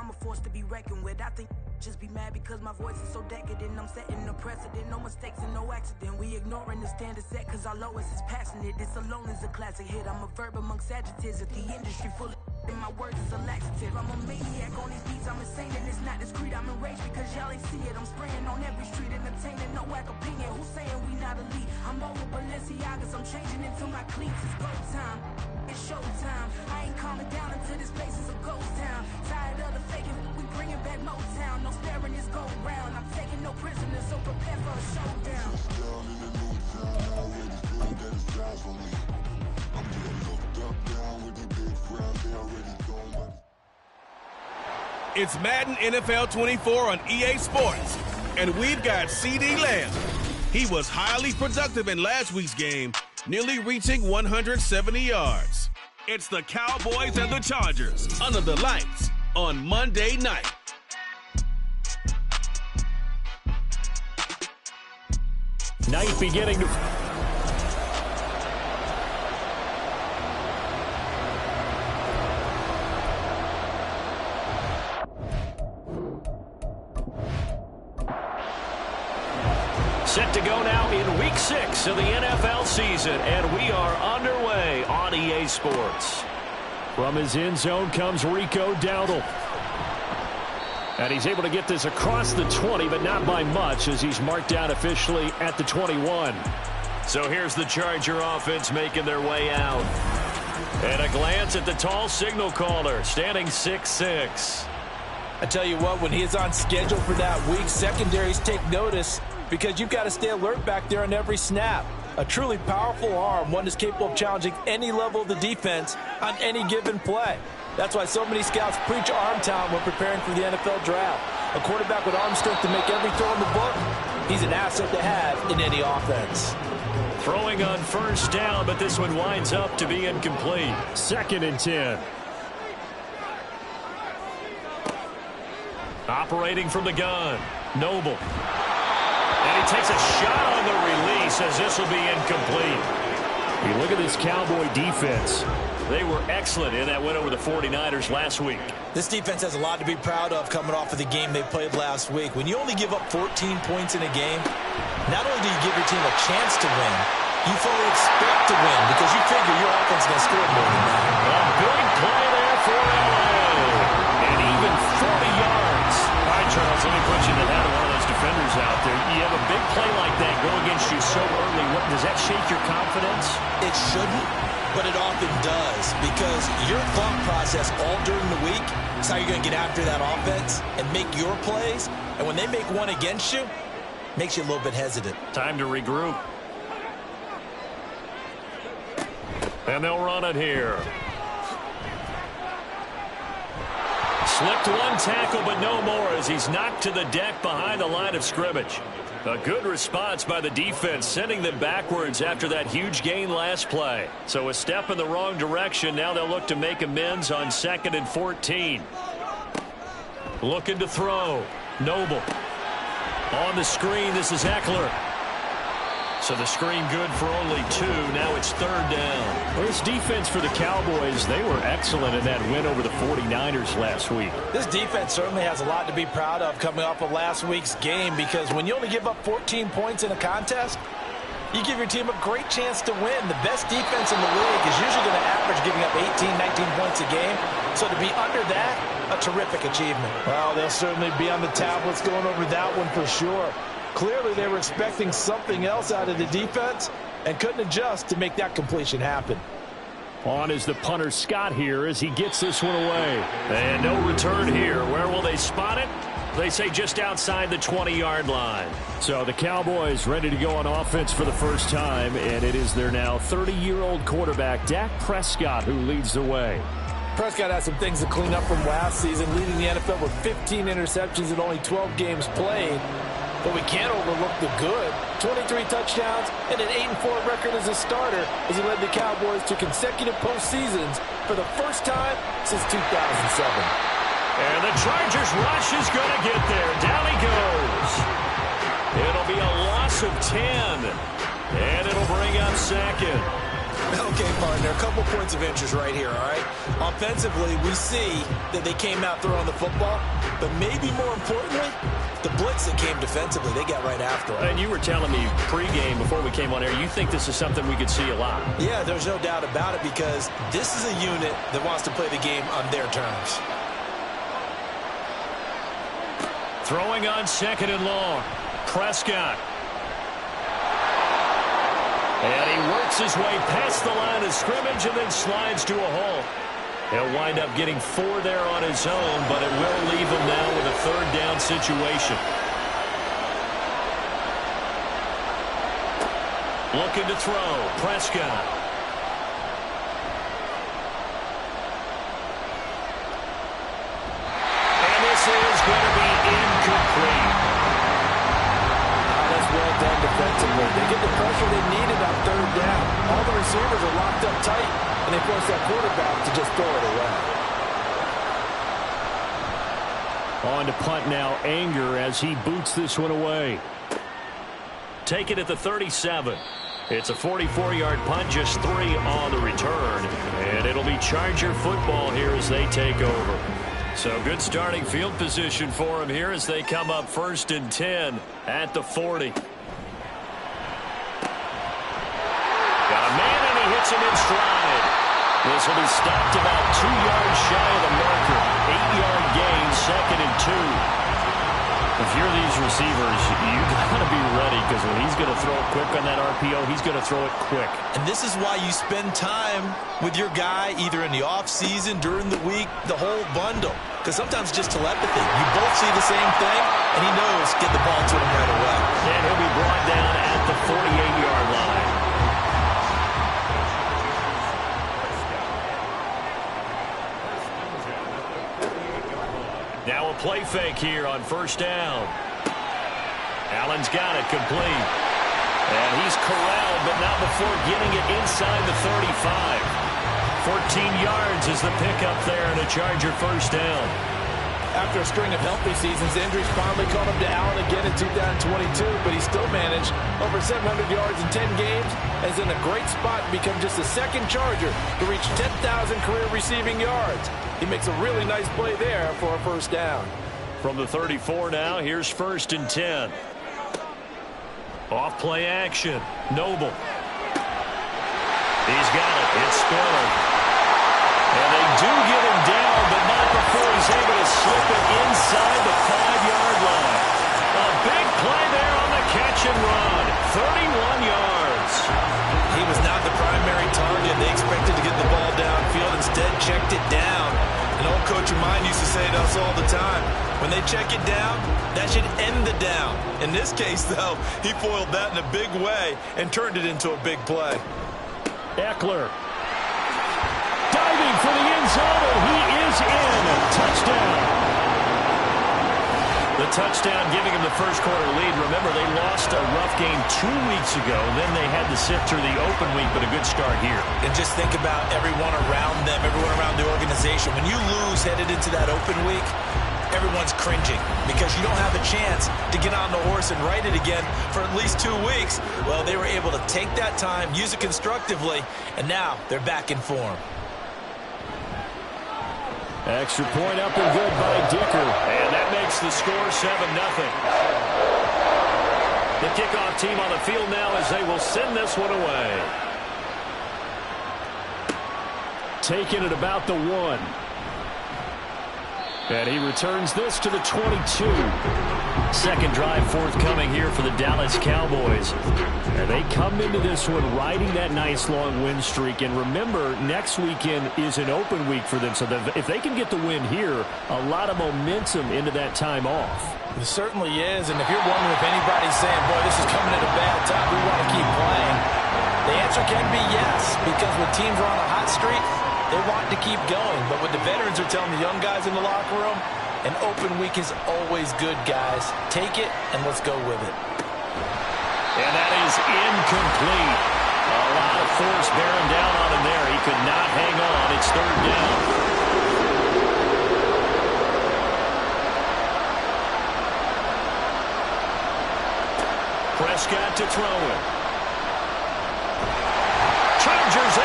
I'm a force to be reckoned with. I think just be mad because my voice is so decadent. I'm setting a precedent, no mistakes and no accident. We ignoring the standard set cause our lowest is passionate. This alone is a classic hit. I'm a verb amongst adjectives. If the industry full of and my words is a laxative. I'm a maniac on these beats. I'm insane and it's not discreet. I'm enraged because y'all ain't see it. I'm spraying on every street, entertaining no whack opinion. Who's saying we not elite? I'm over Balenciagas. I'm changing into my cleats. It's go time. It's showtime. I ain't calming down until this place is a ghost town. Tired of the faking, we bringing back Motown. No sparing this go round. I'm taking no prisoners, so prepare for a showdown. Down in the new town, already feel that it's time for me. I'm getting looked up down with the big crowd. They already going. It's Madden NFL 24 on EA Sports, and we've got CeeDee Lamb. He was highly productive in last week's game, nearly reaching 170 yards. It's the Cowboys and the Chargers under the lights on Monday night. Night beginning to... Set to go now in Week 6 of the NFL season, and we are underway on EA Sports. From his end zone comes Rico Dowdle. And he's able to get this across the 20, but not by much, as he's marked down officially at the 21. So here's the Charger offense making their way out. And a glance at the tall signal caller, standing 6'6". I tell you what, when he is on schedule for that week, secondaries take notice because you've got to stay alert back there on every snap. A truly powerful arm, one that's capable of challenging any level of the defense on any given play. That's why so many scouts preach arm talent when preparing for the NFL draft. A quarterback with arm strength to make every throw in the book, he's an asset to have in any offense. Throwing on first down, but this one winds up to be incomplete. 2nd and 10. Operating from the gun, Noble. And he takes a shot on the release as this will be incomplete. You look at this Cowboy defense. They were excellent in that win over the 49ers last week. This defense has a lot to be proud of coming off of the game they played last week. When you only give up 14 points in a game, not only do you give your team a chance to win, you fully expect to win because you figure your offense is going to score more than that. A big play there for LA. And even 40 yards. All right, Charles, let me put you to that one of those defenders out there. You have a big play like that go against you so early. Does that shake your confidence? It shouldn't, but it often does because your thought process all during the week is how you're going to get after that offense and make your plays. And when they make one against you, it makes you a little bit hesitant. Time to regroup. And they'll run it here. Slipped one tackle, but no more as he's knocked to the deck behind the line of scrimmage. A good response by the defense, sending them backwards after that huge gain last play. So a step in the wrong direction. Now they'll look to make amends on 2nd and 14. Looking to throw. Noble. On the screen, this is Eckler. So the screen good for only 2. Now it's 3rd down. Well, this defense for the Cowboys, they were excellent in that win over the 49ers last week. This defense certainly has a lot to be proud of coming off of last week's game because when you only give up 14 points in a contest, you give your team a great chance to win. The best defense in the league is usually going to average giving up 18, 19 points a game. So to be under that, a terrific achievement. Well, they'll certainly be on the tablets going over that one for sure. Clearly, they were expecting something else out of the defense and couldn't adjust to make that completion happen. On is the punter Scott here as he gets this one away. And no return here. Where will they spot it? They say just outside the 20-yard line. So the Cowboys ready to go on offense for the first time, and it is their now 30-year-old quarterback, Dak Prescott, who leads the way. Prescott has some things to clean up from last season, leading the NFL with 15 interceptions in only 12 games played. But we can't overlook the good. 23 touchdowns and an 8-4 record as a starter as he led the Cowboys to consecutive postseasons for the first time since 2007. And the Chargers rush is going to get there. Down he goes. It'll be a loss of 10. And it'll bring up 2nd. Okay, partner, a couple points of interest right here, all right? Offensively, we see that they came out throwing the football, but maybe more importantly, the blitz that came defensively, they got right after it. And you were telling me pregame before we came on air, you think this is something we could see a lot. Yeah, there's no doubt about it because this is a unit that wants to play the game on their terms. Throwing on 2nd and long. Prescott. And he works his way past the line of scrimmage and then slides to a halt. He'll wind up getting 4 there on his own, but it will leave him now with a 3rd down situation. Looking to throw. Prescott. And this is going to be incomplete. That's well done defensively. They get the pressure they needed on 3rd down. All the receivers are locked up tight, and they force that quarterback to just throw it away. On to punt now, Anger, as he boots this one away. Take it at the 37. It's a 44-yard punt, just 3 on the return. And it'll be Charger football here as they take over. So good starting field position for them here as they come up 1st and 10 at the 40. Got a man and he hits him in stride. This will be stopped about 2 yards shy of the marker. 8-yard gain, 2nd and 2. If you're these receivers, you got to be ready because when he's going to throw it quick on that RPO, he's going to throw it quick. And this is why you spend time with your guy either in the offseason, during the week, the whole bundle. Because sometimes it's just telepathy. You both see the same thing, and he knows get the ball to him right away. And he'll be brought down at the 48-yard line. Now a play fake here on 1st down. Allen's got it complete. And he's corralled, but not before getting it inside the 35. 14 yards is the pickup there and a Charger 1st down. After a string of healthy seasons, injuries finally caught up to Allen again in 2022, but he still managed over 700 yards in 10 games and is in a great spot to become just the 2nd Charger to reach 10,000 career receiving yards. He makes a really nice play there for a 1st down. From the 34 now, here's 1st and 10. Off play action. Noble. He's got it. It's Spiller. And they do get him down, but not before he's able to slip it inside the 5-yard line. A big play there on the catch and run. 31 yards. He was not the primary target. They expected to get the ball downfield. Instead, checked it down. An old coach of mine used to say to us all the time, when they check it down, that should end the down. In this case, though, he foiled that in a big way and turned it into a big play. Eckler. Diving for the end zone, and he is in. Touchdown. The touchdown giving him the 1st quarter lead. Remember, they lost a rough game 2 weeks ago. Then they had to sit through the open week, but a good start here. And just think about everyone around them, everyone around the organization. When you lose headed into that open week, everyone's cringing because you don't have a chance to get on the horse and ride it again for at least 2 weeks. Well, they were able to take that time, use it constructively, and now they're back in form. Extra point up and good by Dicker. And that makes the score 7-0. The kickoff team on the field now as they will send this one away. Taking it about the 1. And he returns this to the 22. 2nd drive forthcoming here for the Dallas Cowboys. And they come into this one riding that nice long win streak. And remember, next weekend is an open week for them. So if they can get the win here, a lot of momentum into that time off. It certainly is. And if you're wondering if anybody's saying, boy, this is coming at a bad time, we want to keep playing, the answer can be yes. Because when teams are on a hot streak, they want to keep going. But what the veterans are telling the young guys in the locker room, an open week is always good, guys. Take it, and let's go with it. And that is incomplete. A lot of force bearing down on him there. He could not hang on. It's 3rd down. Prescott to throw it. Chargers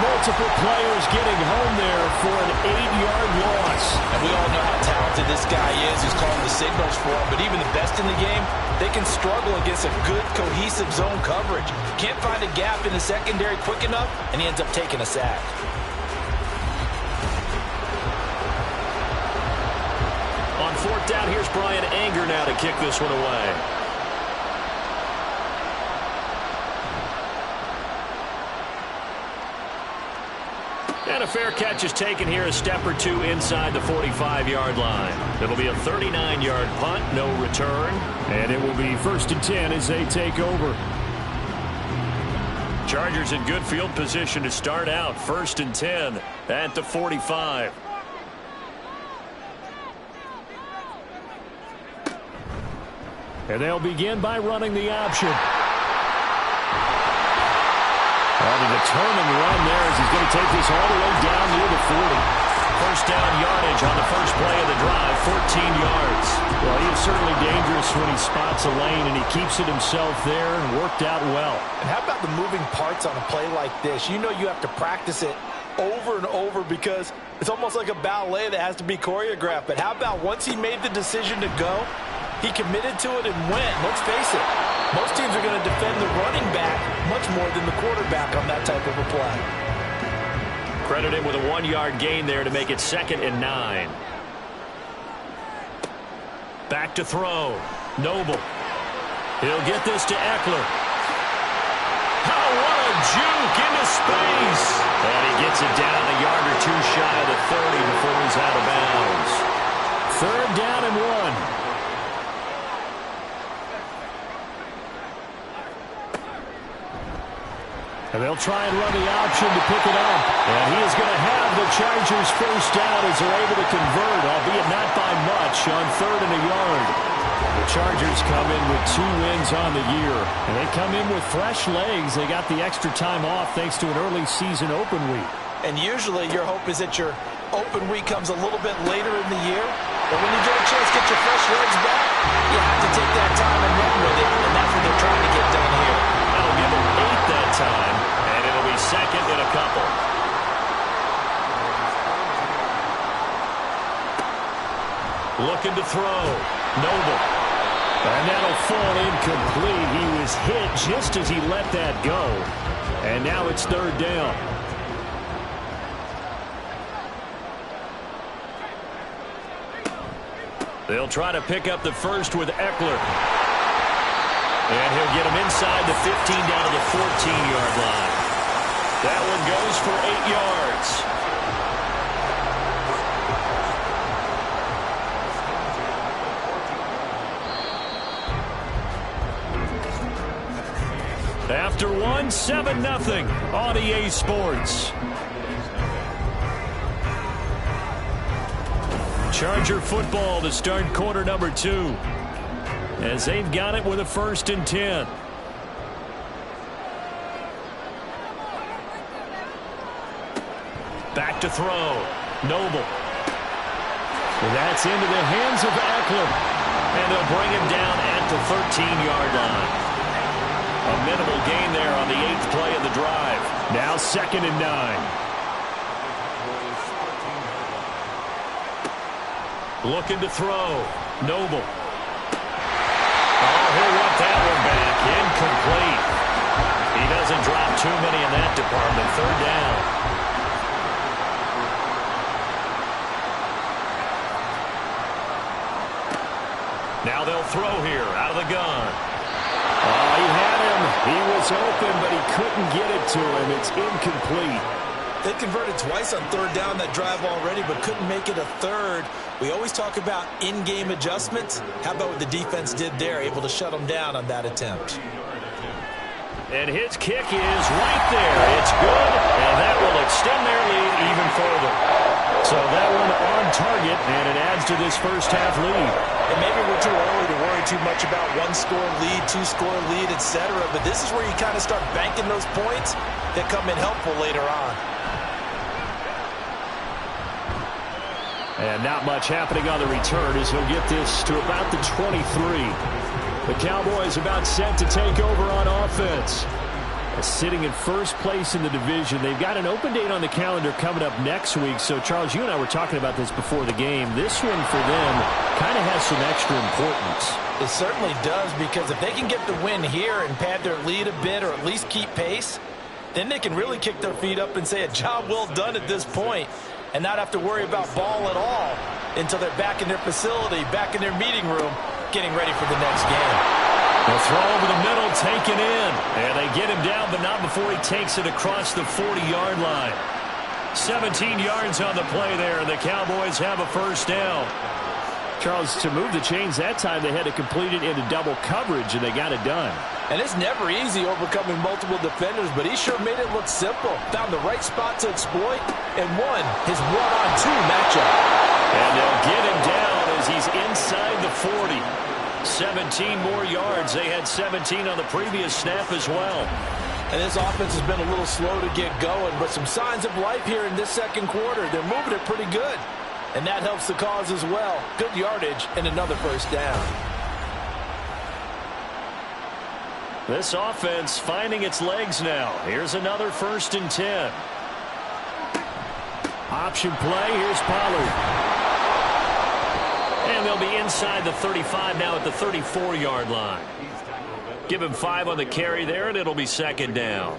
multiple players getting home there for an 8-yard loss. And we all know how talented this guy is. He's calling the signals for him. But even the best in the game, they can struggle against a good, cohesive zone coverage. Can't find a gap in the secondary quick enough, and he ends up taking a sack. On fourth down, here's Brian Anger now to kick this one away. And a fair catch is taken here, a step or two inside the 45-yard line. It'll be a 39-yard punt, no return. And it will be 1st and 10 as they take over. Chargers in good field position to start out. 1st and 10 at the 45. And they'll begin by running the option. On a determined run there as he's going to take this all the way down near the 40. First down yardage on the first play of the drive, 14 yards. Well, he is certainly dangerous when he spots a lane, and he keeps it himself there and worked out well. And how about the moving parts on a play like this? You know you have to practice it over and over because it's almost like a ballet that has to be choreographed. But how about once he made the decision to go, he committed to it and went. Let's face it, most teams are going to defend the running back much more than the quarterback on that type of a play. Credit him with a 1-yard gain there to make it 2nd and 9. Back to throw. Noble. He'll get this to Eckler. Oh, what a juke into space. And he gets it down a yard or two shy of the 30 before he's out of bounds. 3rd down and 1. And they'll try and run the option to pick it up. And he is going to have the Chargers first down as they're able to convert, albeit not by much, on 3rd and a yard. The Chargers come in with 2 wins on the year. And they come in with fresh legs. They got the extra time off thanks to an early season open week. And usually your hope is that your open week comes a little bit later in the year. But when you get a chance to get your fresh legs back, you have to take that time and run with it. And that's what they're trying to get done here. That'll give them 8 that time. And it'll be 2nd and a couple. Looking to throw. Noble. And that'll fall incomplete. He was hit just as he let that go. And now it's 3rd down. They'll try to pick up the first with Eckler. And he'll get him inside the 15 down to the 14-yard line. That one goes for 8 yards. After 1, 7-0 on EA Sports. Charger football to start quarter number 2. As they've got it with a 1st and 10. Back to throw. Noble. That's into the hands of Eckler. And they'll bring him down at the 13-yard line. A minimal gain there on the 8th play of the drive. Now 2nd and 9. Looking to throw. Noble. Oh, he'll want that one back. Incomplete. He doesn't drop too many in that department. 3rd down. Now they'll throw here out of the gun. Oh, he had him. He was open, but he couldn't get it to him. It's incomplete. They converted twice on 3rd down that drive already, but couldn't make it a 3rd. We always talk about in-game adjustments. How about what the defense did there, able to shut them down on that attempt? And his kick is right there. It's good, and that will extend their lead even further. So that one on target, and it adds to this first half lead. And maybe we're too early to worry too much about 1-score lead, 2-score lead, etc. But this is where you kind of start banking those points that come in helpful later on. And not much happening on the return as he'll get this to about the 23. The Cowboys about set to take over on offense. Sitting in first place in the division. They've got an open date on the calendar coming up next week. So, Charles, you and I were talking about this before the game. This one for them kind of has some extra importance. It certainly does, because if they can get the win here and pad their lead a bit or at least keep pace, then they can really kick their feet up and say a job well done at this point and not have to worry about ball at all until they're back in their facility, back in their meeting room, getting ready for the next game. The throw over the middle, taken in. And they get him down, but not before he takes it across the 40-yard line. 17 yards on the play there, and the Cowboys have a first down. Charles, to move the chains that time, they had to complete it into double coverage, and they got it done. And it's never easy overcoming multiple defenders, but he sure made it look simple. Found the right spot to exploit and won his one-on-two matchup. And they'll get him down as he's inside the 40. 17 more yards. They had 17 on the previous snap as well. And this offense has been a little slow to get going, but some signs of life here in this second quarter. They're moving it pretty good, and that helps the cause as well. Good yardage and another first down. This offense finding its legs now. Here's another 1st and 10. Option play. Here's Pollard. And they'll be inside the 35 now at the 34-yard line. Give him 5 on the carry there, and it'll be 2nd down.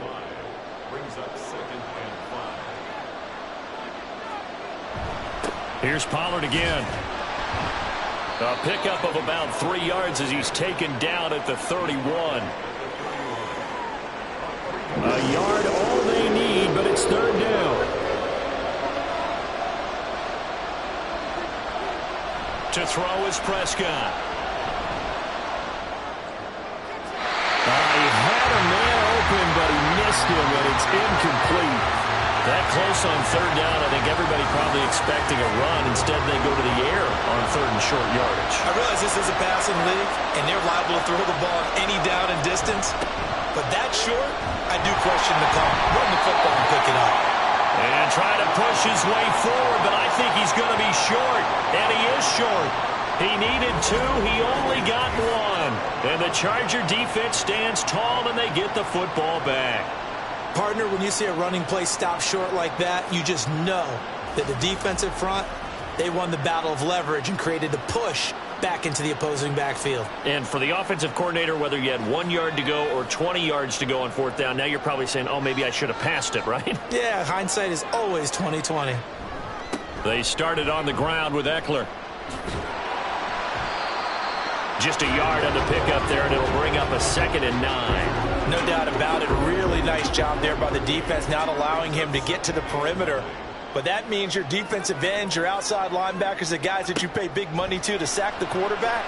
Here's Pollard again. A pickup of about 3 yards as he's taken down at the 31. A yard all they need, but it's 3rd down. To throw is Prescott. He had a man open, but he missed him, and it's incomplete. That close on 3rd down, I think everybody probably expecting a run. Instead, they go to the air on 3rd and short yardage. I realize this is a passing league, and they're liable to throw the ball any down and distance. But that short, I do question the call. Run the football and pick it up. And trying to push his way forward, but I think he's going to be short. And he is short. He needed 2. He only got 1. And the Charger defense stands tall, and they get the football back. Partner, when you see a running play stop short like that, you just know that the defensive front, they won the battle of leverage and created the push back into the opposing backfield. And for the offensive coordinator, whether you had 1 yard to go or 20 yards to go on 4th down, now you're probably saying, oh, maybe I should have passed it, right? Yeah, hindsight is always 20/20. They started on the ground with Eckler. Just a yard on the pickup there, and it'll bring up a 2nd and 9. No doubt about it. Really nice job there by the defense, not allowing him to get to the perimeter. But that means your defensive ends, your outside linebackers, the guys that you pay big money to sack the quarterback,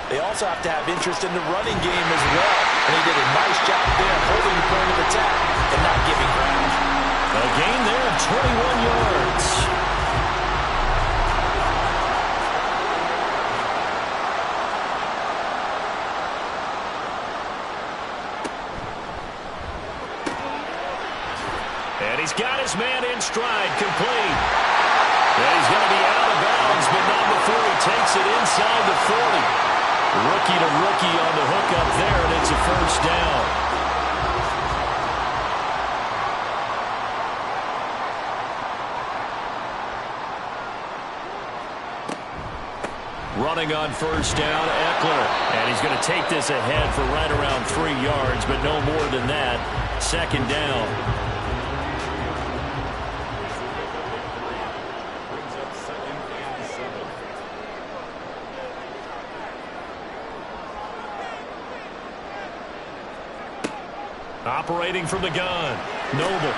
they also have to have interest in the running game as well. And he did a nice job there holding the point of attack and not giving ground. A gain there of 21 yards. And he's got his man in stride, complete. And he's going to be out of bounds, but not before he takes it inside the 40. Rookie to rookie on the hook up there, and it's a first down. Running on first down, Eckler. And he's going to take this ahead for right around 3 yards, but no more than that. 2nd down. Operating from the gun. Noble.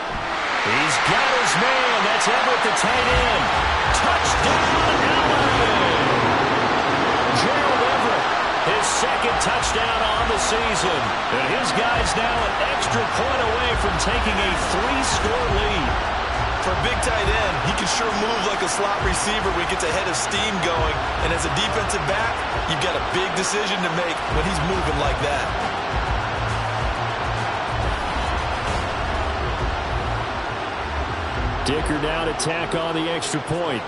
He's got his man. That's Everett, the tight end. Touchdown, LA! Gerald Everett, his 2nd touchdown on the season. And his guy's now an extra point away from taking a 3-score lead. For a big tight end, he can sure move like a slot receiver when he gets a head of steam going. And as a defensive back, you've got a big decision to make when he's moving like that. Dicker down to tack on the extra point.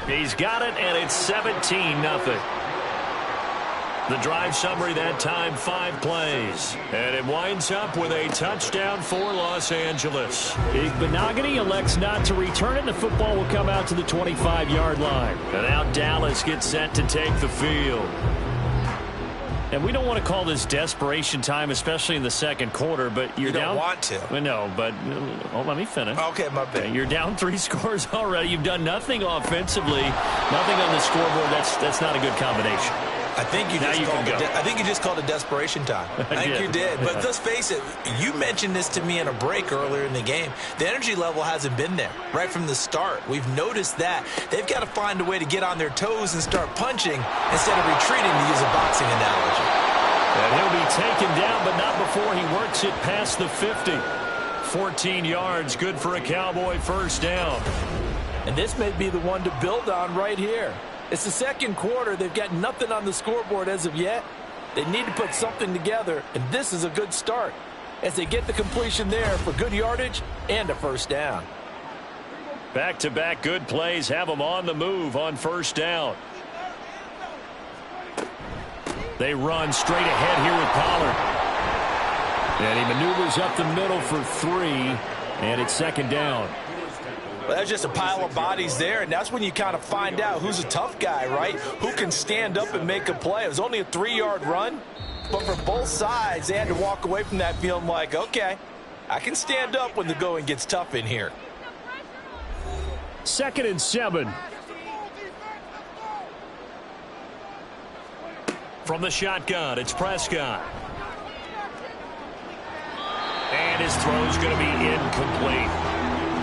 He's got it, and it's 17-0. The drive summary that time, 5 plays. And it winds up with a touchdown for Los Angeles. Igbenogany elects not to return it. The football will come out to the 25-yard line. And now Dallas gets set to take the field. And we don't want to call this desperation time, especially in the second quarter, but you're down. You don't want to. No, but let me finish. Okay, my bad. You're down 3 scores already. You've done nothing offensively, nothing on the scoreboard. That's not a good combination. I think you just called it desperation time. I think you did. But let's face it, you mentioned this to me in a break earlier in the game. The energy level hasn't been there right from the start. We've noticed that. They've got to find a way to get on their toes and start punching instead of retreating, to use a boxing analogy. And he'll be taken down, but not before he works it past the 50. 14 yards, good for a Cowboy first down. And this may be the one to build on right here. It's the second quarter. They've got nothing on the scoreboard as of yet. They need to put something together, and this is a good start as they get the completion there for good yardage and a first down. Back-to-back good plays have them on the move on first down. They run straight ahead here with Pollard. And he maneuvers up the middle for 3, and it's second down. Well, that's just a pile of bodies there, and that's when you kind of find out who's a tough guy, right? Who can stand up and make a play. It was only a 3-yard run, but for both sides, they had to walk away from that feeling like, okay, I can stand up when the going gets tough in here. 2nd and 7. From the shotgun, it's Prescott. And his throw's going to be incomplete.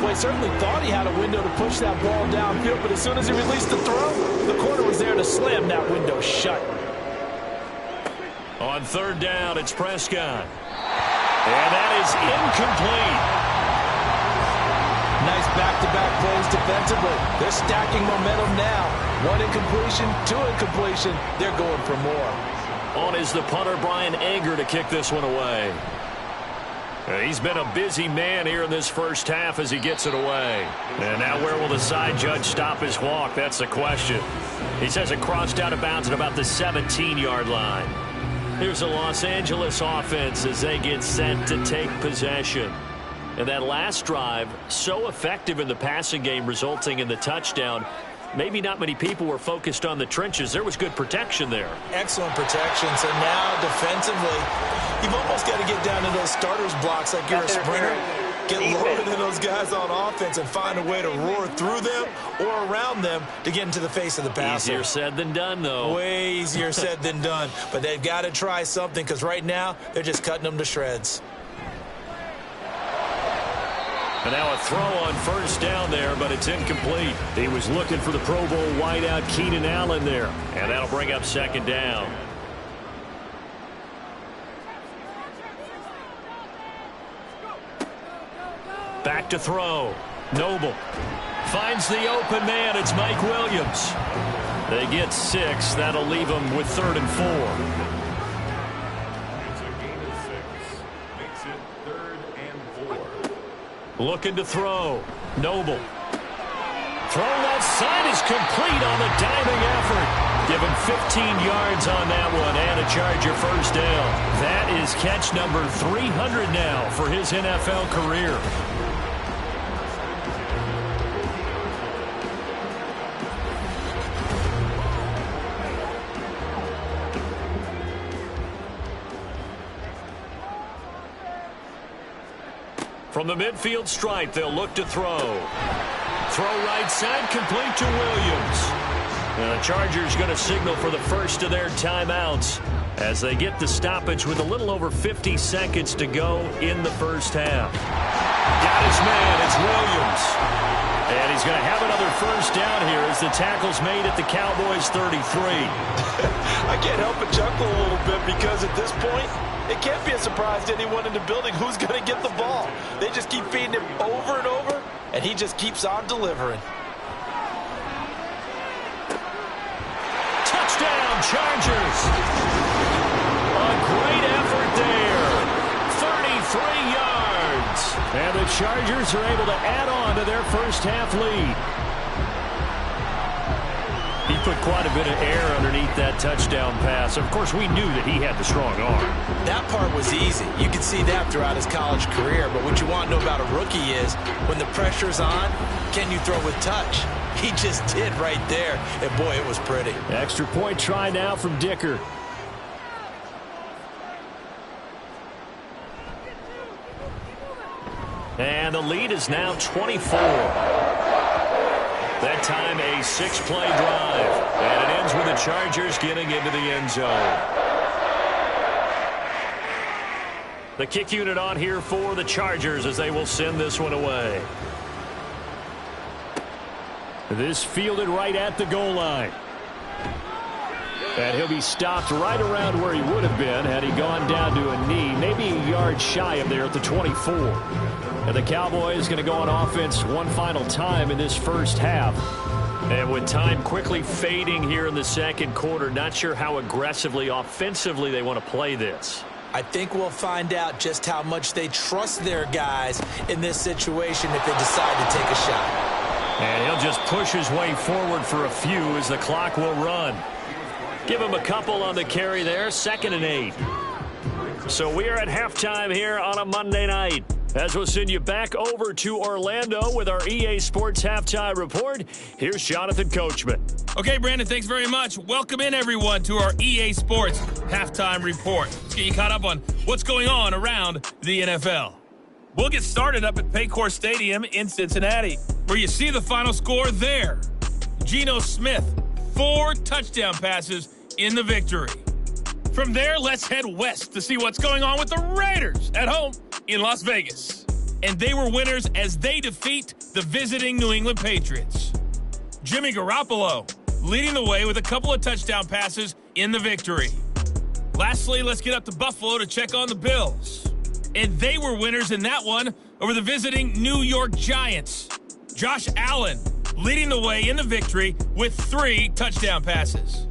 Well, he certainly thought he had a window to push that ball downfield, but as soon as he released the throw, the corner was there to slam that window shut. On 3rd down, it's Prescott. And that is incomplete. Nice back-to-back plays defensively. They're stacking momentum now. 1 incompletion, 2 incompletion. They're going for more. On is the punter, Brian Anger, to kick this one away. He's been a busy man here in this first half as he gets it away. And now where will the side judge stop his walk? That's the question. He says it crossed out of bounds at about the 17-yard line. Here's the Los Angeles offense as they get set to take possession. And that last drive, so effective in the passing game, resulting in the touchdown. Maybe not many people were focused on the trenches. There was good protection there. Excellent protection. So now defensively, you've almost got to get down to those starters blocks like you're a sprinter. Get lower than those guys on offense and find a way to roar through them or around them to get into the face of the passer. Easier said than done, though. Way easier said than done. But they've got to try something because right now they're just cutting them to shreds. And now a throw on first down there, but it's incomplete. He was looking for the Pro Bowl wideout Keenan Allen there. And that'll bring up second down. Back to throw. Noble finds the open man. It's Mike Williams. They get 6. That'll leave them with 3rd and 4. Looking to throw. Noble. Throw left side is complete on the diving effort. Give him 15 yards on that one and a Charger first down. That is catch number 300 now for his NFL career. From the midfield stripe, they'll look to throw. Throw right side, complete to Williams. And the Chargers going to signal for the first of their timeouts as they get the stoppage with a little over 50 seconds to go in the first half. Got his man, it's Williams. And he's going to have another first down here as the tackle's made at the Cowboys 33. I can't help but chuckle a little bit because at this point, it can't be a surprise to anyone in the building who's going to get the ball. They just keep feeding him over and over, and he just keeps on delivering. Touchdown, Chargers. A great effort there. 33 yards. And the Chargers are able to add on to their first half lead. He put quite a bit of air underneath that touchdown pass. Of course, we knew that he had the strong arm. That part was easy. You can see that throughout his college career. But what you want to know about a rookie is when the pressure's on, can you throw with touch? He just did right there. And, boy, it was pretty. Extra point try now from Dicker. And the lead is now 24. That time a 6-play drive. And it ends with the Chargers getting into the end zone. The kick unit on here for the Chargers as they will send this one away. This fielded right at the goal line. And he'll be stopped right around where he would have been had he gone down to a knee, maybe a yard shy of there at the 24. And the Cowboys going to go on offense one final time in this first half. And with time quickly fading here in the second quarter, not sure how aggressively, offensively they want to play this. I think we'll find out just how much they trust their guys in this situation if they decide to take a shot. And he'll just push his way forward for a few as the clock will run. Give him a couple on the carry there, 2nd and 8. So we are at halftime here on a Monday night. As we'll send you back over to Orlando with our EA Sports Halftime Report, here's Jonathan Coachman. Okay, Brandon, thanks very much. Welcome in, everyone, to our EA Sports Halftime Report. Let's get you caught up on what's going on around the NFL. We'll get started up at Paycor Stadium in Cincinnati, where you see the final score there. Geno Smith, 4 touchdown passes in the victory. From there, let's head west to see what's going on with the Raiders at home in Las Vegas. And they were winners as they defeat the visiting New England Patriots. Jimmy Garoppolo leading the way with a couple of touchdown passes in the victory. Lastly, let's get up to Buffalo to check on the Bills. And they were winners in that one over the visiting New York Giants. Josh Allen leading the way in the victory with 3 touchdown passes.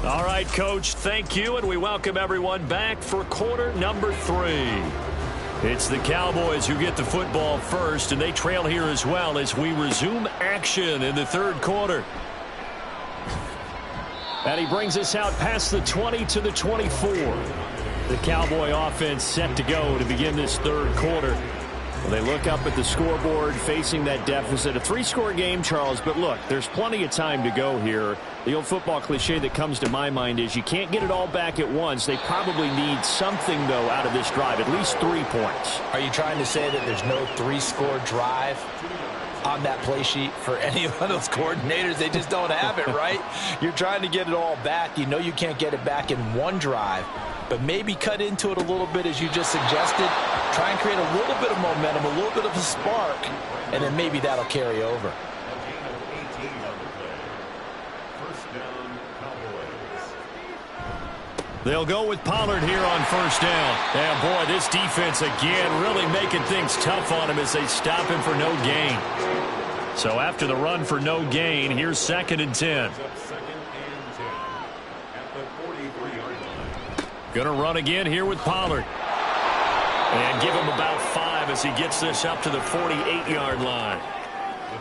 All right, Coach, thank you, and we welcome everyone back for quarter number 3. It's the Cowboys who get the football first, and they trail here as well as we resume action in the third quarter. And he brings us out past the 20 to the 24. The Cowboy offense set to go to begin this third quarter. They look up at the scoreboard facing that deficit. A 3-score game, Charles, but look, there's plenty of time to go here. The old football cliche that comes to my mind is you can't get it all back at once. They probably need something, though, out of this drive, at least 3 points. Are you trying to say that there's no 3-score drive on that play sheet for any of those coordinators? They just don't have it, right? You're trying to get it all back. You know you can't get it back in one drive, but maybe cut into it a little bit as you just suggested. Try and create a little bit of momentum, a little bit of a spark, and then maybe that'll carry over. They'll go with Pollard here on first down. And, boy, this defense again really making things tough on him as they stop him for no gain. So after the run for no gain, here's 2nd and 10. Going to run again here with Pollard. And give him about 5 as he gets this up to the 48-yard line.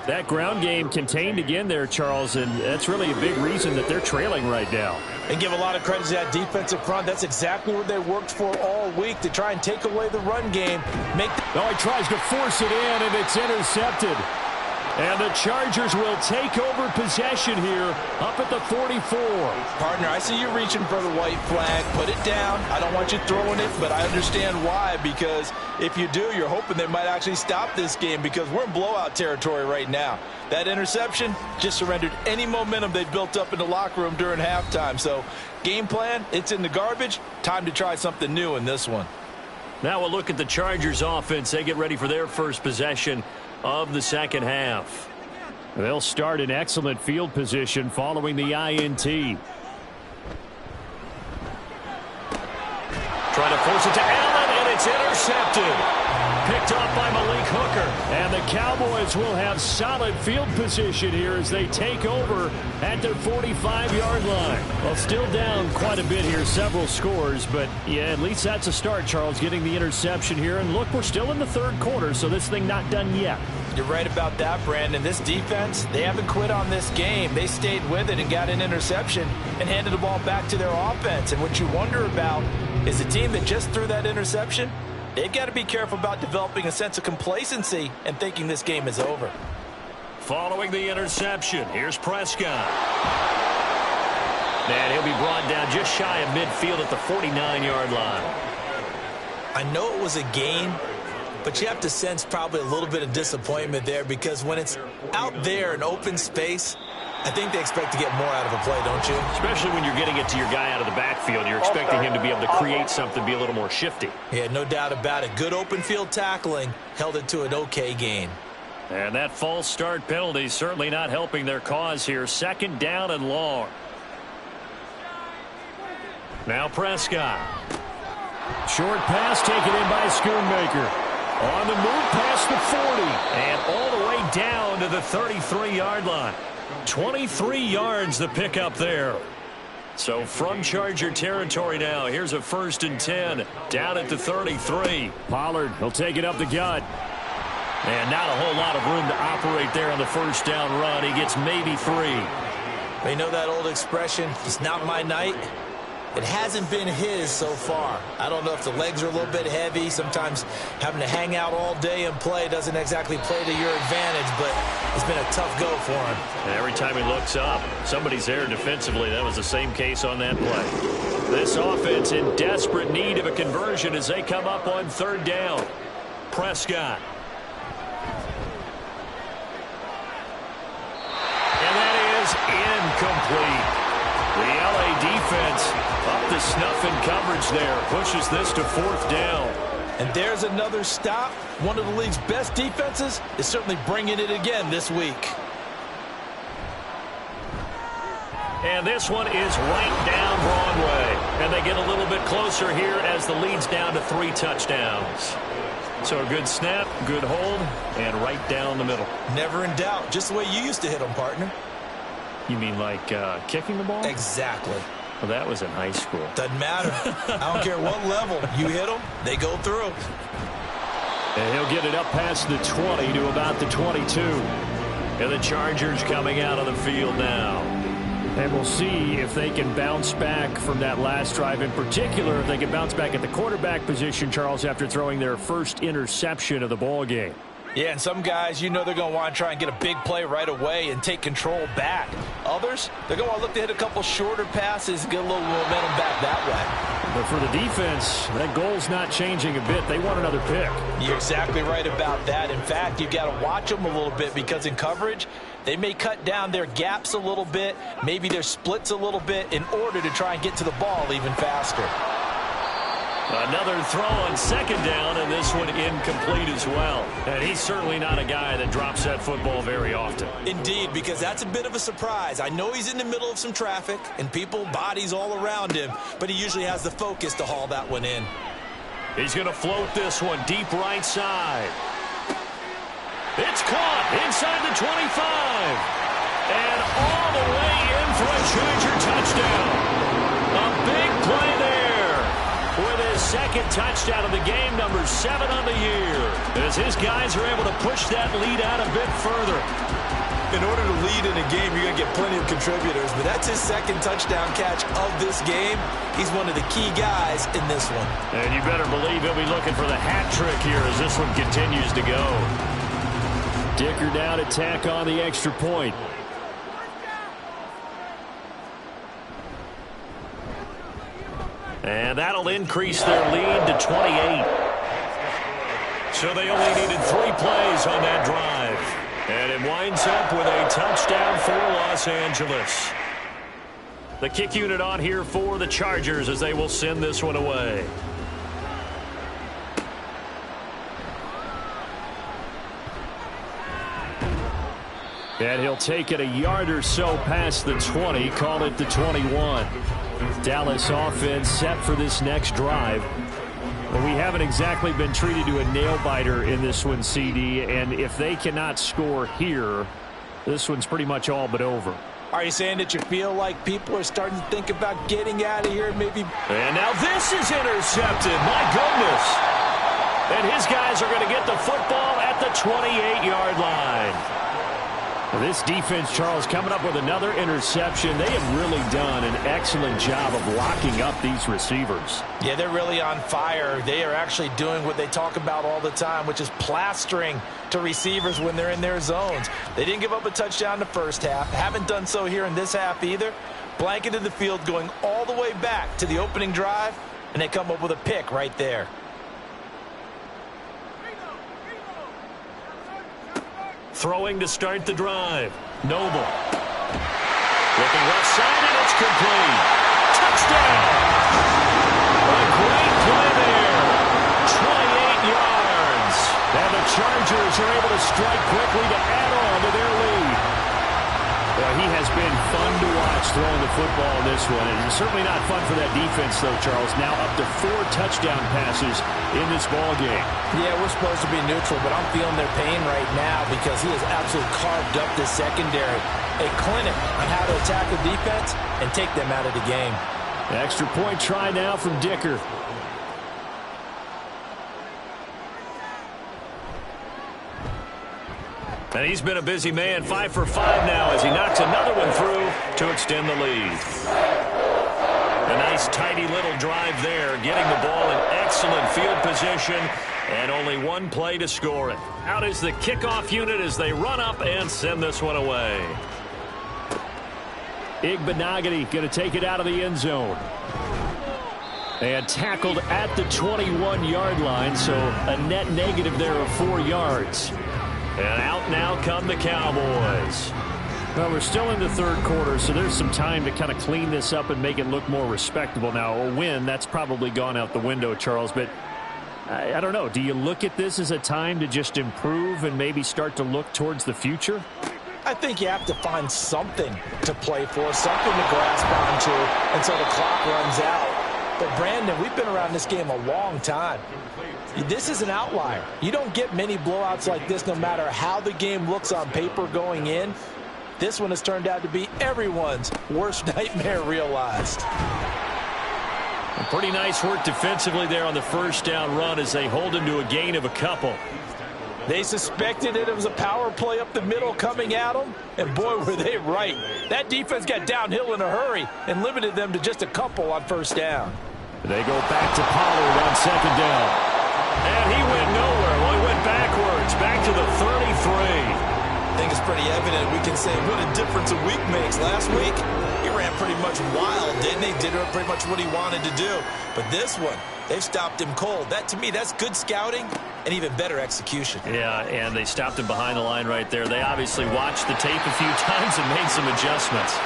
That ground game contained again there, Charles, and that's really a big reason that they're trailing right now. And give a lot of credit to that defensive front. That's exactly what they worked for all week, to try and take away the run game. Oh, he tries to force it in, and it's intercepted. And the Chargers will take over possession here up at the 44. Partner, I see you reaching for the white flag. Put it down. I don't want you throwing it, but I understand why, because if you do, you're hoping they might actually stop this game, because we're in blowout territory right now. That interception just surrendered any momentum they built up in the locker room during halftime. So game plan, it's in the garbage. Time to try something new in this one. Now we'll look at the Chargers offense. They get ready for their first possession of the second half. They'll start in excellent field position following the INT. Trying to force it to Allen, and it's intercepted. picked off by Malik Hooker. And the Cowboys will have solid field position here as they take over at their 45-yard line. Well, still down quite a bit here, several scores, but yeah, at least that's a start, Charles, getting the interception here. And look, we're still in the third quarter, so this thing not done yet. You're right about that, Brandon. This defense, they haven't quit on this game. They stayed with it and got an interception and handed the ball back to their offense. And what you wonder about is the team that just threw that interception, they've got to be careful about developing a sense of complacency and thinking this game is over. Following the interception, here's Prescott. And he'll be brought down just shy of midfield at the 49-yard line. I know it was a gain, but you have to sense probably a little bit of disappointment there because when it's out there in open space, I think they expect to get more out of a play, don't you? Especially when you're getting it to your guy out of the backfield. You're expecting him to be able to create something, be a little more shifty. Yeah, no doubt about it. Good open field tackling held it to an okay gain. And that false start penalty certainly not helping their cause here. Second down and long. Now Prescott. Short pass taken in by Schoonmaker. On the move past the 40 and all the way down to the 33-yard line. 23 yards the pickup there. So from Charger territory now, here's a 1st and 10 down at the 33. Pollard, he'll take it up the gut. And not a whole lot of room to operate there on the first down run. He gets maybe 3. You know that old expression, it's not my night? It hasn't been his so far. I don't know if the legs are a little bit heavy. Sometimes having to hang out all day and play doesn't exactly play to your advantage, but it's been a tough go for him. And every time he looks up, somebody's there defensively. That was the same case on that play. This offense in desperate need of a conversion as they come up on 3rd down. Prescott. And that is incomplete. The LA defense up to snuff in coverage there. Pushes this to 4th down. And there's another stop. One of the league's best defenses is certainly bringing it again this week. And this one is right down Broadway. And they get a little bit closer here as the lead's down to 3 touchdowns. So a good snap, good hold, and right down the middle. Never in doubt. Just the way you used to hit them, partner. You mean like kicking the ball? Exactly. Well, that was in high school. Doesn't matter. I don't care what level. You hit them, they go through. And he'll get it up past the 20 to about the 22. And the Chargers coming out of the field now. And we'll see if they can bounce back from that last drive. In particular, if they can bounce back at the quarterback position, Charles, after throwing their first interception of the ball game. Yeah, and some guys, you know they're going to want to try and get a big play right away and take control back. Others, they're going to want to look to hit a couple shorter passes and get a little momentum back that way. But for the defense, that goal's not changing a bit. They want another pick. You're exactly right about that. In fact, you've got to watch them a little bit because in coverage, they may cut down their gaps a little bit, maybe their splits a little bit in order to try and get to the ball even faster. Another throw on 2nd down, and this one incomplete as well. And he's certainly not a guy that drops that football very often. Indeed, because that's a bit of a surprise. I know he's in the middle of some traffic and people, bodies all around him, but he usually has the focus to haul that one in. He's going to float this one deep right side. It's caught inside the 25. And all the way in for a Charger touchdown. A big play there. With his 2nd touchdown of the game, number 7 on the year. As his guys are able to push that lead out a bit further. In order to lead in a game, you're going to get plenty of contributors, but that's his 2nd touchdown catch of this game. He's one of the key guys in this one. And you better believe he'll be looking for the hat trick here as this one continues to go. Dicker down to tack on the extra point. And that'll increase their lead to 28. So they only needed 3 plays on that drive. And it winds up with a touchdown for Los Angeles. The kick unit on here for the Chargers as they will send this one away. And he'll take it a yard or so past the 20, call it the 21. Dallas offense set for this next drive. we haven't exactly been treated to a nail-biter in this one, CD, and if they cannot score here, this one's pretty much all but over. Are you saying that you feel like people are starting to think about getting out of here? Maybe. And now this is intercepted. My goodness. And his guys are going to get the football at the 28-yard line. This defense, Charles, coming up with another interception. They have really done an excellent job of locking up these receivers. Yeah, they're really on fire. They are actually doing what they talk about all the time, which is plastering to receivers when they're in their zones. They didn't give up a touchdown in the first half. Haven't done so here in this half either. Blanketed the field going all the way back to the opening drive, and they come up with a pick right there. Throwing to start the drive. Noble. Looking left side, and it's complete. Touchdown! A great play there. 28 yards. And the Chargers are able to strike quickly to add on to their lead. Well, he has been fun to watch throwing the football in this one. And it's certainly not fun for that defense, though, Charles. Now up to 4 touchdown passes in this ball game. Yeah, we're supposed to be neutral, but I'm feeling their pain right now because he has absolutely carved up the secondary. A clinic on how to attack the defense and take them out of the game. Extra point try now from Dicker. And he's been a busy man, 5 for 5 now as he knocks another one through to extend the lead. A nice tidy little drive there, getting the ball in excellent field position, and only one play to score it. Out is the kickoff unit as they run up and send this one away. Igbenogany going to take it out of the end zone. And tackled at the 21-yard line, so a net negative there of 4 yards. And out now come the Cowboys. Well, we're still in the third quarter, so there's some time to kind of clean this up and make it look more respectable. Now, a win, that's probably gone out the window, Charles, but I don't know. Do you look at this as a time to just improve and maybe start to look towards the future? I think you have to find something to play for, something to grasp onto until the clock runs out. But, Brandon, we've been around this game a long time. This is an outlier. You don't get many blowouts like this no matter how the game looks on paper going in. This one has turned out to be everyone's worst nightmare realized. Pretty nice work defensively there on the first down run as they hold him to a gain of a couple. They suspected it was a power play up the middle coming at them, and boy, were they right. That defense got downhill in a hurry and limited them to just a couple on first down. They go back to Pollard on second down. And he went nowhere. Well, he went backwards, back to the 33. I think it's pretty evident. We can say what a difference a week makes. Last week, he ran pretty much wild, didn't he? Did pretty much what he wanted to do. But this one, they've stopped him cold. That, to me, that's good scouting and even better execution. Yeah, and they stopped him behind the line right there. They obviously watched the tape a few times and made some adjustments.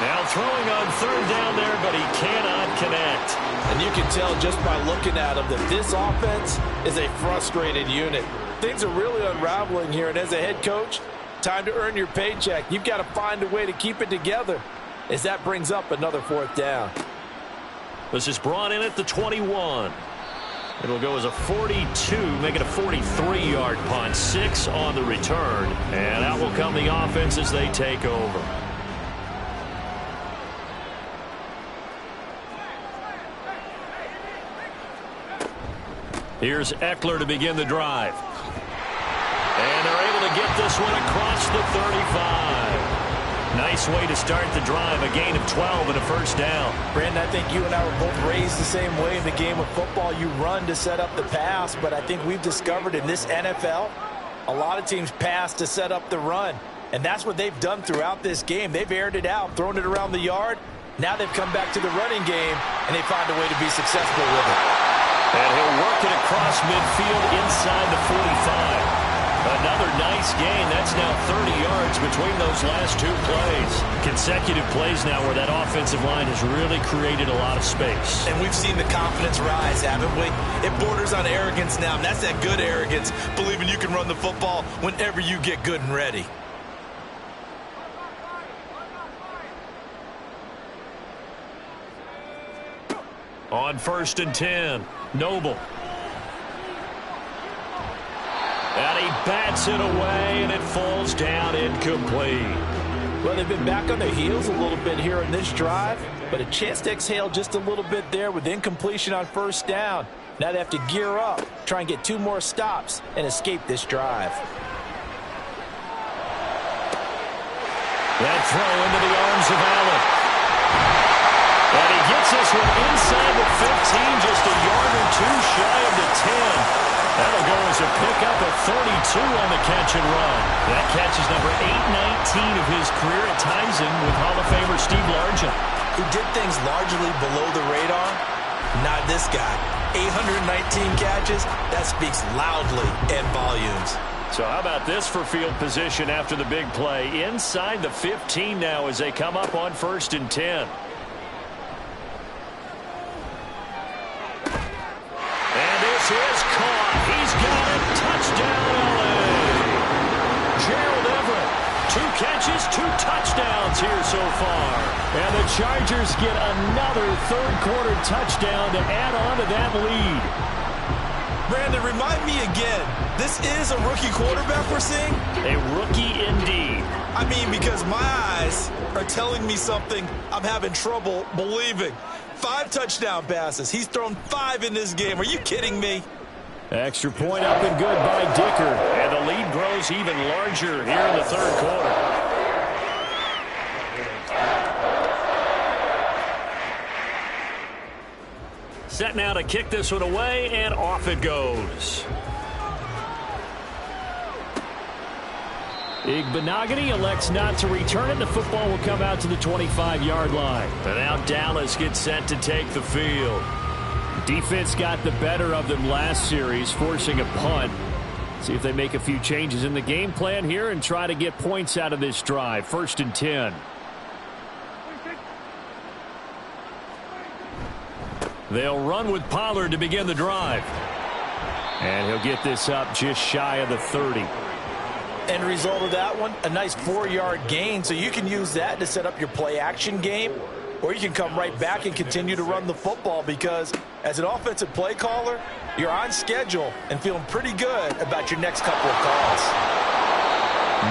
Now throwing on third down there, but he cannot connect. And you can tell just by looking at him that this offense is a frustrated unit. Things are really unraveling here, and as a head coach, time to earn your paycheck. You've got to find a way to keep it together as that brings up another fourth down. This is brought in at the 21. It'll go as a 42, make it a 43-yard punt. 6 on the return. And out will come the offense as they take over. Here's Eckler to begin the drive. And they're able to get this one across the 35. Nice way to start the drive, a gain of 12 and a first down. Brandon, I think you and I were both raised the same way in the game of football. You run to set up the pass, but I think we've discovered in this NFL, a lot of teams pass to set up the run. And that's what they've done throughout this game. They've aired it out, thrown it around the yard. Now they've come back to the running game, and they find a way to be successful with it. And he'll work it across midfield inside the 45. Another nice gain. That's now 30 yards between those last 2 plays. Consecutive plays now where that offensive line has really created a lot of space. And we've seen the confidence rise, haven't we? It borders on arrogance now, and that's that good arrogance, believing you can run the football whenever you get good and ready. On 1st and 10, Noble. And he bats it away, and it falls down incomplete. Well, they've been back on their heels a little bit here in this drive, but a chance to exhale just a little bit there with incompletion on first down. Now they have to gear up, try and get 2 more stops, and escape this drive. That throw into the arms of Allen. And he gets this one inside the 15, just a yard or 2 shy of the 10. That'll go as a pickup of 32 on the catch and run. That catch is number 819 of his career. It ties him with Hall of Famer Steve Largent, who did things largely below the radar. Not this guy. 819 catches, that speaks loudly in volumes. So how about this for field position after the big play? Inside the 15 now as they come up on 1st and 10. And this is caught. He's got it. Touchdown, LA. Gerald Everett. 2 catches, 2 touchdowns here so far. And the Chargers get another third-quarter touchdown to add on to that lead. Brandon, remind me again, this is a rookie quarterback we're seeing? A rookie indeed. I mean, because my eyes are telling me something I'm having trouble believing. 5 touchdown passes. He's thrown 5 in this game. Are you kidding me? Extra point up and good by Dicker. And the lead grows even larger here in the third quarter. Set now to kick this one away, and off it goes. Igbenogany elects not to return it. The football will come out to the 25-yard line. And now Dallas gets set to take the field. Defense got the better of them last series, forcing a punt. See if they make a few changes in the game plan here and try to get points out of this drive. 1st and 10. They'll run with Pollard to begin the drive. And he'll get this up just shy of the 30. End result of that one, a nice 4-yard gain, so you can use that to set up your play-action game, or you can come right back and continue to run the football because as an offensive play caller, you're on schedule and feeling pretty good about your next couple of calls.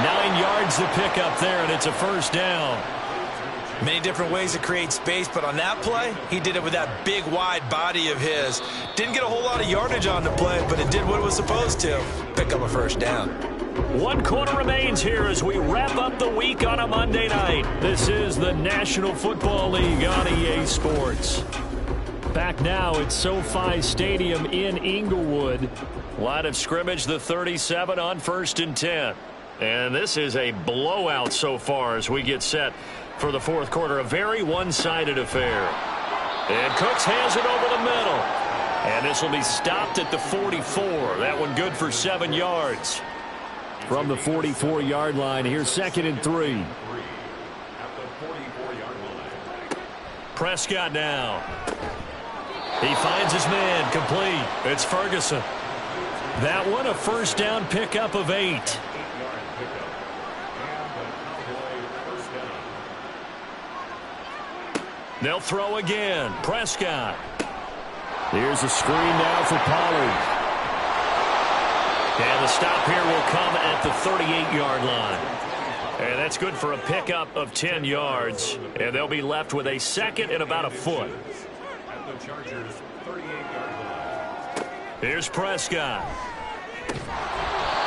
9 yards to pick up there, and it's a 1st down. Many different ways to create space, but on that play, he did it with that big, wide body of his. Didn't get a whole lot of yardage on the play, but it did what it was supposed to. Pick up a 1st down. 1 quarter remains here as we wrap up the week on a Monday night. This is the National Football League on EA Sports. Back now at SoFi Stadium in Inglewood. Line of scrimmage, the 37 on 1st and 10. And this is a blowout so far as we get set for the 4th quarter. A very one-sided affair. And Cooks has it over the middle. And this will be stopped at the 44. That one good for 7 yards. From the 44-yard line, here's 2nd and 3. Prescott now. He finds his man, complete. It's Ferguson. That one a 1st down pickup of 8. They'll throw again. Prescott. Here's a screen now for Pollard. And the stop here will come at the 38-yard line. And that's good for a pickup of 10 yards. And they'll be left with a 2nd and about a foot. At the Chargers' 38-yard line. Here's Prescott.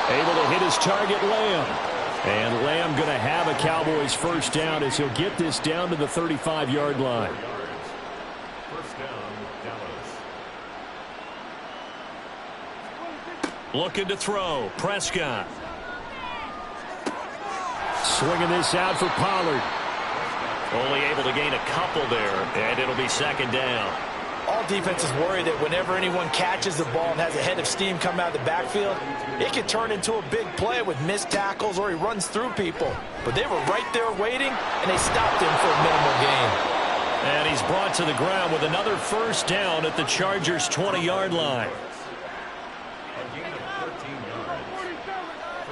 Able to hit his target, Lamb. And Lamb going to have a Cowboys 1st down as he'll get this down to the 35-yard line. 1st down, Dallas. Looking to throw. Prescott. Swinging this out for Pollard. Only able to gain a couple there, and it'll be 2nd down. All defenses worry that whenever anyone catches the ball and has a head of steam come out of the backfield, it can turn into a big play with missed tackles or he runs through people. But they were right there waiting, and they stopped him for a minimal gain. And he's brought to the ground with another 1st down at the Chargers' 20-yard line. A gain of 13 yards.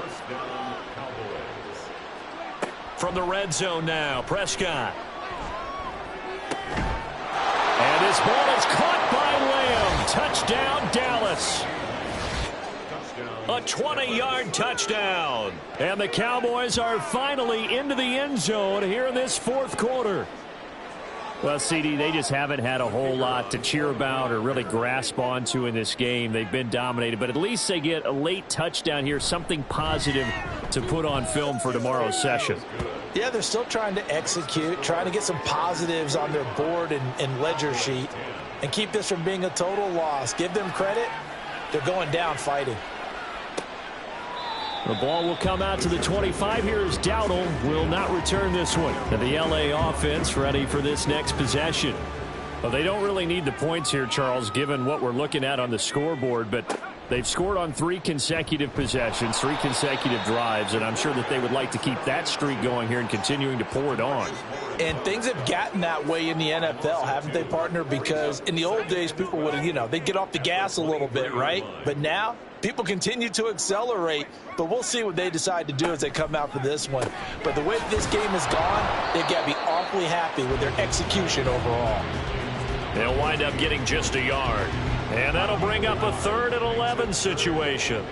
1st down, Cowboys. From the red zone now, Prescott. And this ball is caught by Lamb. Touchdown, Dallas. Touchdown. A 20-yard touchdown. And the Cowboys are finally into the end zone here in this fourth quarter. Well, CD, they just haven't had a whole lot to cheer about or really grasp onto in this game. They've been dominated, but at least they get a late touchdown here, something positive to put on film for tomorrow's session. Yeah, they're still trying to execute, trying to get some positives on their board and ledger sheet and keep this from being a total loss. Give them credit. They're going down fighting. The ball will come out to the 25 here as Dowdle will not return this one. And the LA offense ready for this next possession. Well, they don't really need the points here, Charles, given what we're looking at on the scoreboard, but they've scored on 3 consecutive possessions, 3 consecutive drives, and I'm sure that they would like to keep that streak going here and continuing to pour it on. And things have gotten that way in the NFL, haven't they, partner? Because in the old days, people would, they'd get off the gas a little bit, right? But now, people continue to accelerate, but we'll see what they decide to do as they come out for this one. But the way that this game has gone, they've got to be awfully happy with their execution overall. They'll wind up getting just a yard. And that'll bring up a 3rd and 11 situation.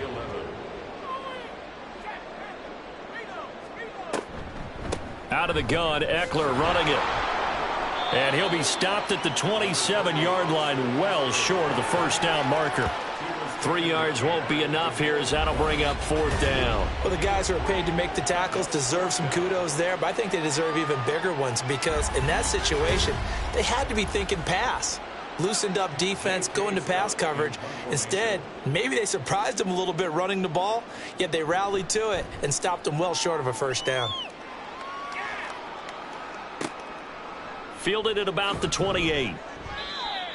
Out of the gun, Eckler running it. And he'll be stopped at the 27-yard line, well short of the first down marker. 3 yards won't be enough here as that'll bring up 4th down. Well, the guys who are paid to make the tackles deserve some kudos there, but I think they deserve even bigger ones because in that situation, they had to be thinking pass. Loosened up defense, going to pass coverage. Instead, maybe they surprised them a little bit running the ball, yet they rallied to it and stopped them well short of a first down. Fielded at about the 28.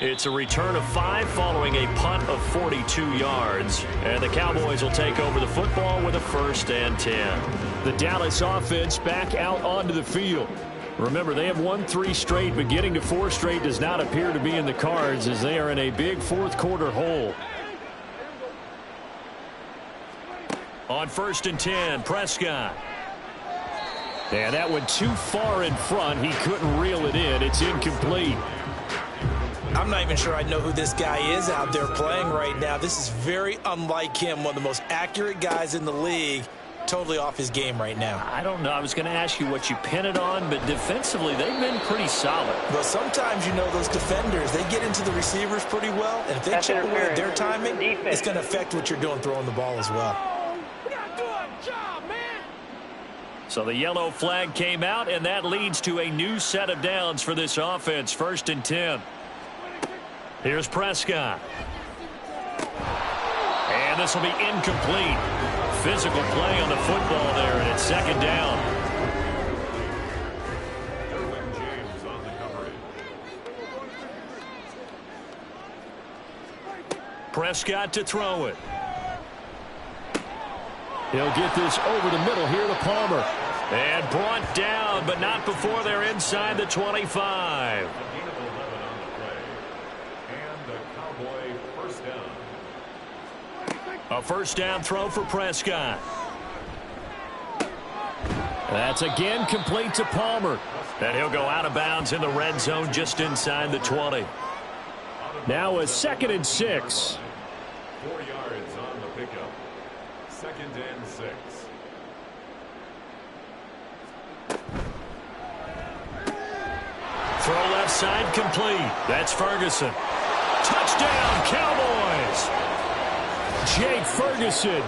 It's a return of 5 following a punt of 42 yards. And the Cowboys will take over the football with a 1st and 10. The Dallas offense back out onto the field. Remember, they have won 3 straight, but getting to 4 straight does not appear to be in the cards as they are in a big fourth quarter hole. On 1st and 10, Prescott. And that went too far in front. He couldn't reel it in. It's incomplete. I'm not even sure I know who this guy is out there playing right now. This is very unlike him, one of the most accurate guys in the league. Totally off his game right now. I don't know. I was going to ask you what you pin it on, but defensively, they've been pretty solid. But sometimes, those defenders, they get into the receivers pretty well, and if they chip away at their timing, it's going to affect what you're doing throwing the ball as well. So the yellow flag came out, and that leads to a new set of downs for this offense. 1st and 10. Here's Prescott. And this will be incomplete. Physical play on the football there, and it's 2nd down. Prescott to throw it. He'll get this over the middle here to Palmer. And brought down, but not before they're inside the 25. A 1st down throw for Prescott. That's again complete to Palmer. And he'll go out of bounds in the red zone just inside the 20. Now a 2nd and 6. 4 yards on the pickup. 2nd and 6. Throw left side complete. That's Ferguson. Touchdown, Cowboys! Jake Ferguson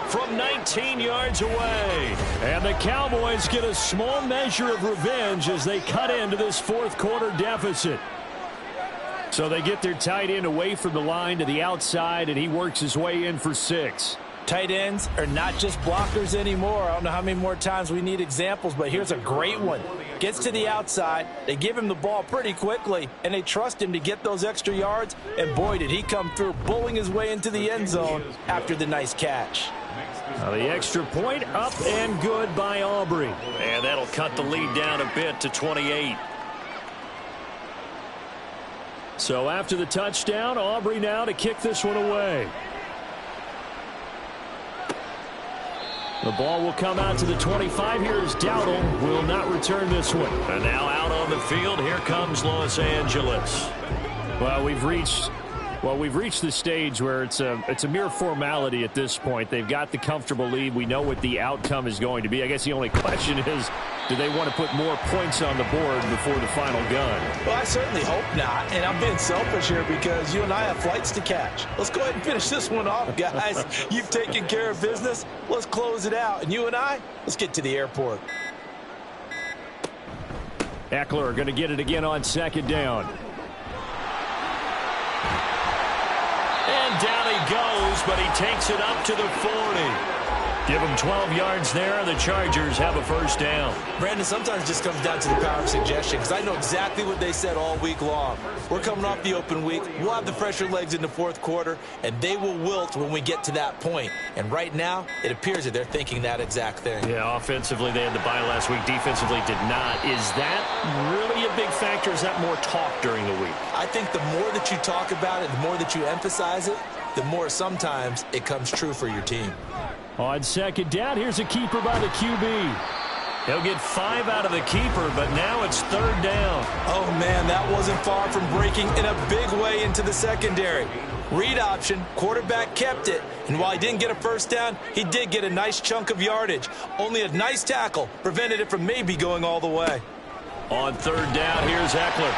from 19 yards away. And the Cowboys get a small measure of revenge as they cut into this fourth quarter deficit. So they get their tight end away from the line to the outside, and he works his way in for 6. Tight ends are not just blockers anymore. I don't know how many more times we need examples, but here's a great one. Gets to the outside, they give him the ball pretty quickly, and they trust him to get those extra yards, and boy, did he come through, bowling his way into the end zone after the nice catch. Now the extra point up and good by Aubrey. And that'll cut the lead down a bit to 28. So after the touchdown, Aubrey now to kick this one away. The ball will come out to the 25. Here's Dowdle. Will not return this one. And now out on the field, here comes Los Angeles. Well, we've reached Well, we've reached the stage where it's a mere formality at this point. They've got the comfortable lead. We know what the outcome is going to be. I guess the only question is, do they want to put more points on the board before the final gun? Well, I certainly hope not, and I'm being selfish here because you and I have flights to catch. Let's go ahead and finish this one off, guys. You've taken care of business. Let's close it out, and you and I, let's get to the airport. Eckler going to get it again on second down. And down he goes, but he takes it up to the 40. Give him 12 yards there, and the Chargers have a first down. Brandon, sometimes it just comes down to the power of suggestion because I know exactly what they said all week long. We're coming off the open week. We'll have the fresher legs in the fourth quarter, and they will wilt when we get to that point. And right now, it appears that they're thinking that exact thing. Yeah, offensively, they had the bye last week. Defensively, did not. Is that really a big factor? Is that more talk during the week? I think the more that you talk about it, the more that you emphasize it, the more sometimes it comes true for your team. On second down, here's a keeper by the QB. He'll get 5 out of the keeper, but now it's third down. Oh, man, that wasn't far from breaking in a big way into the secondary. Read option, quarterback kept it, and while he didn't get a first down, he did get a nice chunk of yardage. Only a nice tackle prevented it from maybe going all the way. On third down, here's Eckler.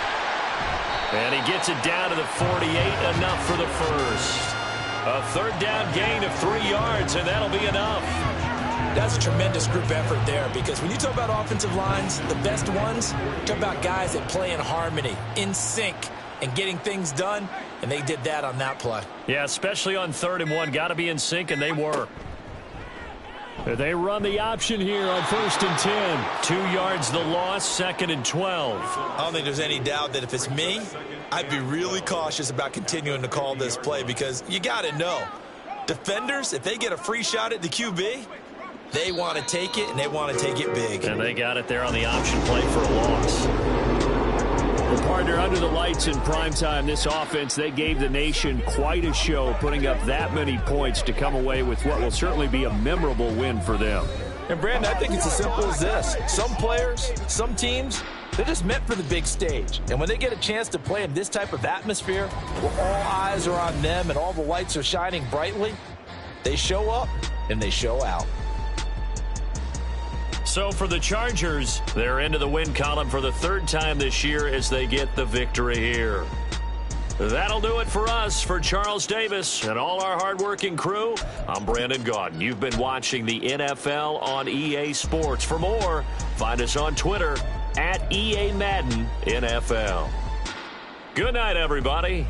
And he gets it down to the 48, enough for the first. A third down gain of 3 yards, and that'll be enough. That's a tremendous group effort there because when you talk about offensive lines, the best ones, talk about guys that play in harmony, in sync, and getting things done, and they did that on that play. Yeah, especially on 3rd and 1. Got to be in sync, and they were. They run the option here on 1st and 10. 2 yards the loss, 2nd and 12. I don't think there's any doubt that if it's me, I'd be really cautious about continuing to call this play because you got to know, defenders, if they get a free shot at the QB, they want to take it, and they want to take it big. And they got it there on the option play for a loss. Well, partner, under the lights in primetime, this offense, they gave the nation quite a show, putting up that many points to come away with what will certainly be a memorable win for them. And, Brandon, I think it's as simple as this. Some players, some teams, they're just meant for the big stage. And when they get a chance to play in this type of atmosphere where all eyes are on them and all the lights are shining brightly, they show up and they show out. So for the Chargers, they're into the win column for the 3rd time this year as they get the victory here. That'll do it for us. For Charles Davis and all our hardworking crew, I'm Brandon Gaudin. You've been watching the NFL on EA Sports. For more, find us on Twitter @EA Madden NFL. Good night, everybody.